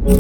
Yo,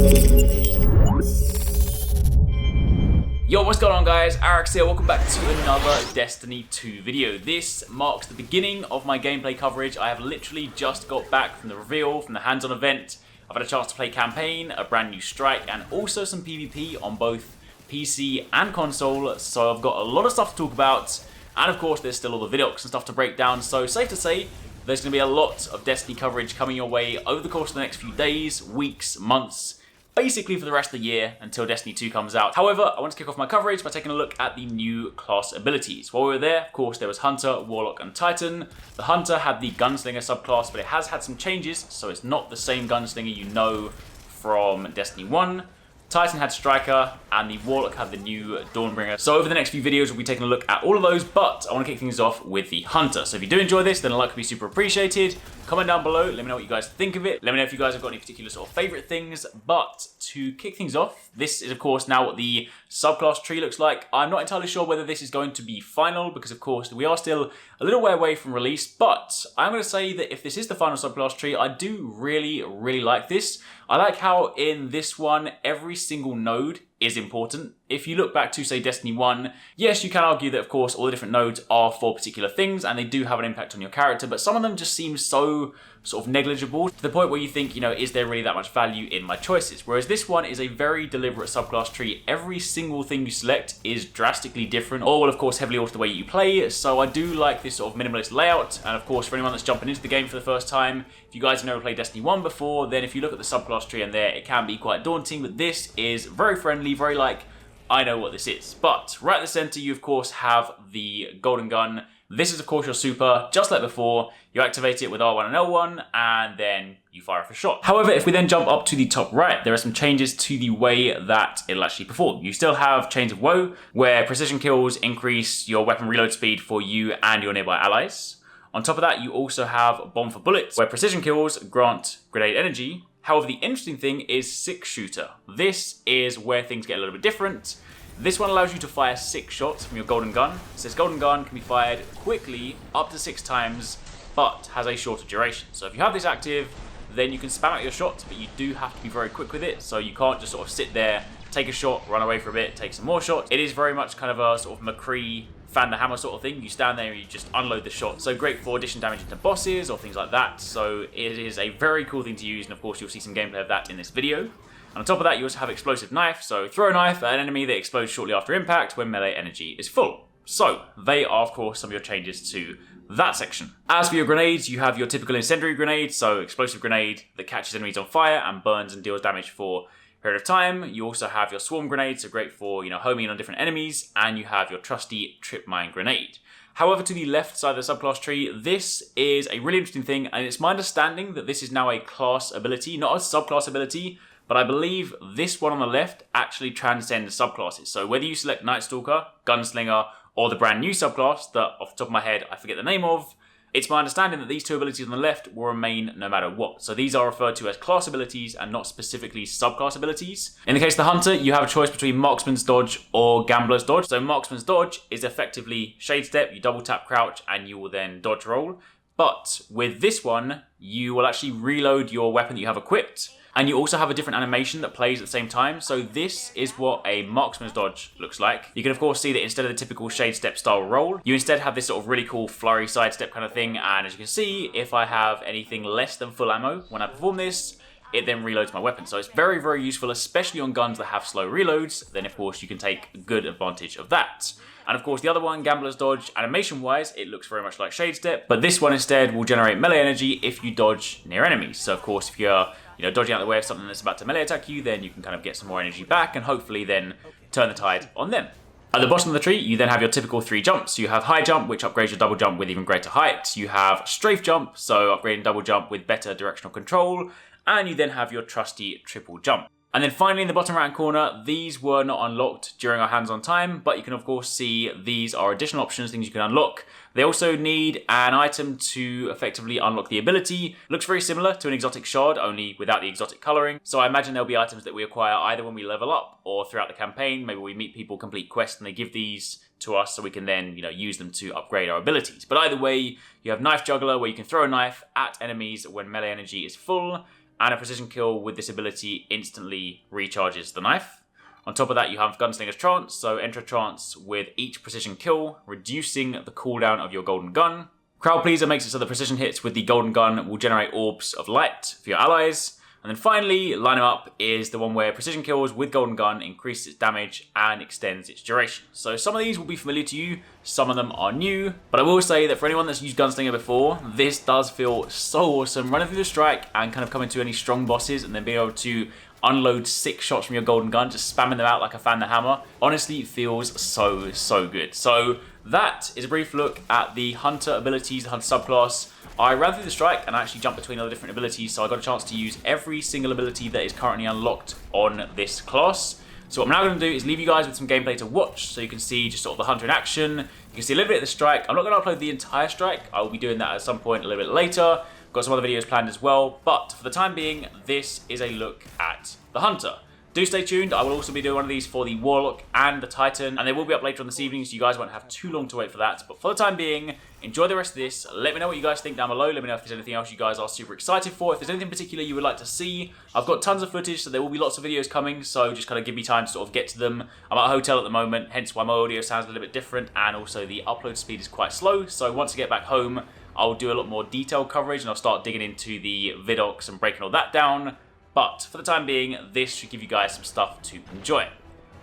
what's going on guys? Arekkz here, welcome back to another Destiny 2 video. This marks the beginning of my gameplay coverage. I have literally just got back from the reveal, from the hands-on event. I've had a chance to play campaign, a brand new strike, and also some PvP on both PC and console. So I've got a lot of stuff to talk about. And of course, there's still all the vidiocs and stuff to break down. So safe to say, there's going to be a lot of Destiny coverage coming your way over the course of the next few days, weeks, months, basically for the rest of the year until Destiny 2 comes out. However, I want to kick off my coverage by taking a look at the new class abilities. While we were there, of course, there was Hunter, Warlock, and Titan. The Hunter had the Gunslinger subclass, but it has had some changes, so it's not the same Gunslinger you know from Destiny 1. Titan had Striker, and the Warlock had the new Dawnbringer. So over the next few videos, we'll be taking a look at all of those, but I want to kick things off with the Hunter. So if you do enjoy this, then a like would be super appreciated. Comment down below, let me know what you guys think of it. Let me know if you guys have got any particular sort of favourite things. But to kick things off, this is of course now what the subclass tree looks like. I'm not entirely sure whether this is going to be final, because of course we are still a little way away from release, but I'm going to say that if this is the final subclass tree, I do really like this. I like how in this one, every single node is important. If you look back to, say, Destiny 1, yes, you can argue that, of course, all the different nodes are for particular things, and they do have an impact on your character, but some of them just seem so sort of negligible, to the point where you think, you know, is there really that much value in my choices? Whereas this one is a very deliberate subclass tree. Every single thing you select is drastically different, or will, of course, heavily alter the way you play, so I do like this sort of minimalist layout. And of course, for anyone that's jumping into the game for the first time, if you guys have never played Destiny 1 before, then if you look at the subclass tree in there, it can be quite daunting, but this is very friendly, very like, I know what this is. But right at the center, you of course have the golden gun. This is of course your super, just like before. You activate it with R1 and L1, and then you fire off a shot. However, if we then jump up to the top right, there are some changes to the way that it'll actually perform. You still have Chains of Woe, where precision kills increase your weapon reload speed for you and your nearby allies. On top of that, you also have Bomb for Bullets, where precision kills grant grenade energy. However, the interesting thing is 6-shooter. This is where things get a little bit different. This one allows you to fire 6 shots from your golden gun. It says golden gun can be fired quickly up to 6 times, but has a shorter duration. So if you have this active, then you can spam out your shots, but you do have to be very quick with it. So you can't just sort of sit there, take a shot, run away for a bit, take some more shots. It is very much kind of a sort of McCree fan the hammer sort of thing. You stand there and you just unload the shot. So great for addition damage into bosses or things like that. So it is a very cool thing to use, and of course you'll see some gameplay of that in this video. And on top of that, you also have explosive knife. So throw a knife at an enemy that explodes shortly after impact when melee energy is full. So they are of course some of your changes to that section. As for your grenades, you have your typical incendiary grenade, so explosive grenade that catches enemies on fire and burns and deals damage for period of time. You also have your swarm grenade, so great for, you know, homing in on different enemies, and you have your trusty trip mine grenade. However, to the left side of the subclass tree, this is a really interesting thing, and it's my understanding that this is now a class ability, not a subclass ability, but I believe this one on the left actually transcends subclasses. So whether you select Night Stalker, Gunslinger, or the brand new subclass that off the top of my head I forget the name of, it's my understanding that these two abilities on the left will remain no matter what. So these are referred to as class abilities and not specifically subclass abilities. In the case of the Hunter, you have a choice between Marksman's Dodge or Gambler's Dodge. So Marksman's Dodge is effectively Shade Step, you double tap crouch and you will then dodge roll. But with this one, you will actually reload your weapon that you have equipped. And you also have a different animation that plays at the same time. So this is what a Marksman's Dodge looks like. You can of course see that instead of the typical Shade Step style roll, you instead have this sort of really cool flurry sidestep kind of thing. And as you can see, if I have anything less than full ammo when I perform this, it then reloads my weapon. So it's very useful, especially on guns that have slow reloads. Then of course you can take good advantage of that. And of course the other one, Gambler's Dodge, animation wise, it looks very much like Shade Step, but this one instead will generate melee energy if you dodge near enemies. So of course if you're, you know, dodging out of the way of something that's about to melee attack you, then you can kind of get some more energy back and hopefully then turn the tide on them. At the bottom of the tree, you then have your typical 3 jumps. You have high jump, which upgrades your double jump with even greater height. You have strafe jump, so upgrading double jump with better directional control. And you then have your trusty triple jump. And then finally in the bottom right hand corner, these were not unlocked during our hands-on time, but you can of course see these are additional options, things you can unlock. They also need an item to effectively unlock the ability. Looks very similar to an exotic shard, only without the exotic colouring. So I imagine there'll be items that we acquire either when we level up or throughout the campaign. Maybe we meet people, complete quests, and they give these to us so we can then, you know, use them to upgrade our abilities. But either way, you have Knife Juggler, where you can throw a knife at enemies when melee energy is full. and a precision kill with this ability instantly recharges the knife. On top of that, you have Gunslinger's Trance, so enter a trance with each precision kill, reducing the cooldown of your golden gun. Crowd Pleaser makes it so the precision hits with the golden gun will generate orbs of light for your allies. And then finally, Line 'em Up is the one where precision kills with golden gun increases its damage and extends its duration. So some of these will be familiar to you, some of them are new, but I will say that for anyone that's used Gunslinger before, this does feel so awesome. Running through the strike and kind of coming to any strong bosses and then being able to unload 6 shots from your golden gun, just spamming them out like a fan the hammer, honestly feels so good. So that is a brief look at the Hunter abilities, the Hunter subclass. I ran through the strike and actually jumped between other different abilities, so I got a chance to use every single ability that is currently unlocked on this class. So what I'm now going to do is leave you guys with some gameplay to watch, so you can see just sort of the Hunter in action. You can see a little bit of the strike. I'm not going to upload the entire strike. I will be doing that at some point a little bit later. Got some other videos planned as well, but for the time being, this is a look at the Hunter. Do stay tuned. I will also be doing one of these for the Warlock and the Titan, and they will be up later on this evening, so you guys won't have too long to wait for that. But for the time being, enjoy the rest of this. Let me know what you guys think down below. Let me know if there's anything else you guys are super excited for. If there's anything particular you would like to see, I've got tons of footage, so there will be lots of videos coming, so just kind of give me time to sort of get to them. I'm at a hotel at the moment, hence why my audio sounds a little bit different, and also the upload speed is quite slow. So once I get back home, I'll do a lot more detailed coverage, and I'll start digging into the vidocs and breaking all that down. But for the time being, this should give you guys some stuff to enjoy.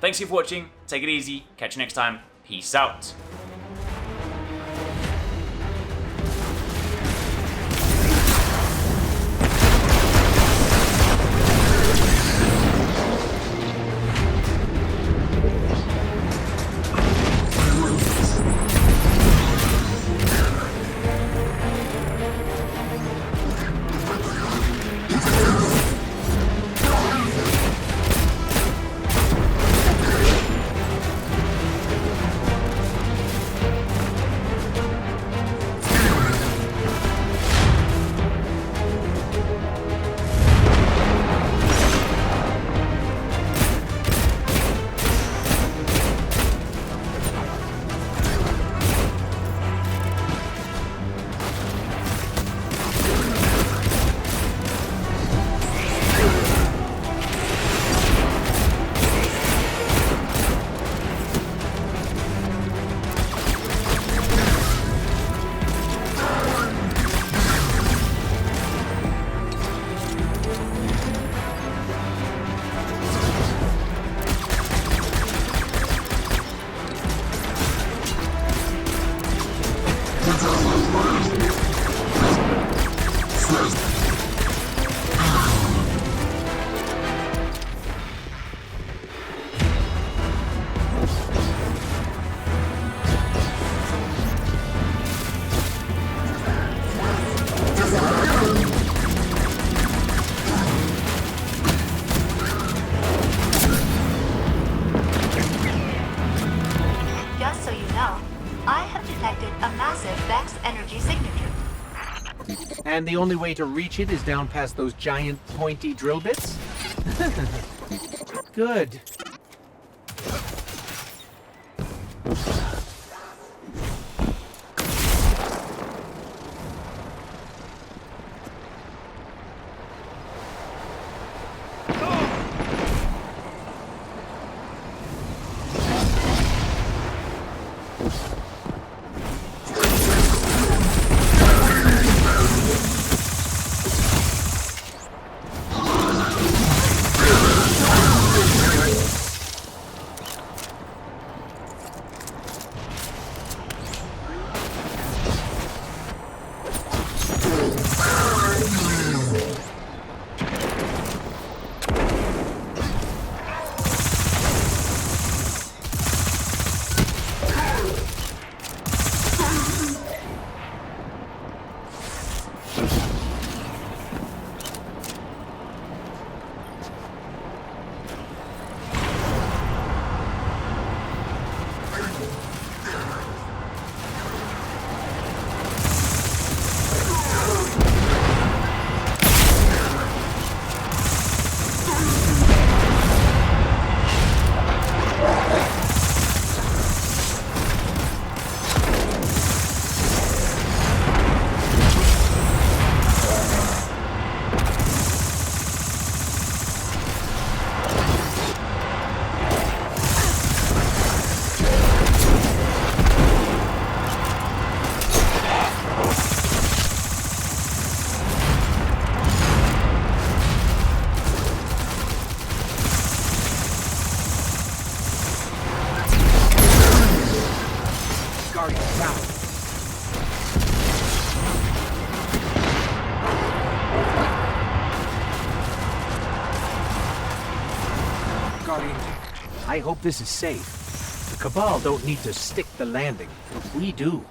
Thanks for watching, take it easy, catch you next time, peace out. And the only way to reach it is down past those giant pointy drill bits? Good. I hope this is safe. The Cabal don't need to stick the landing, but we do.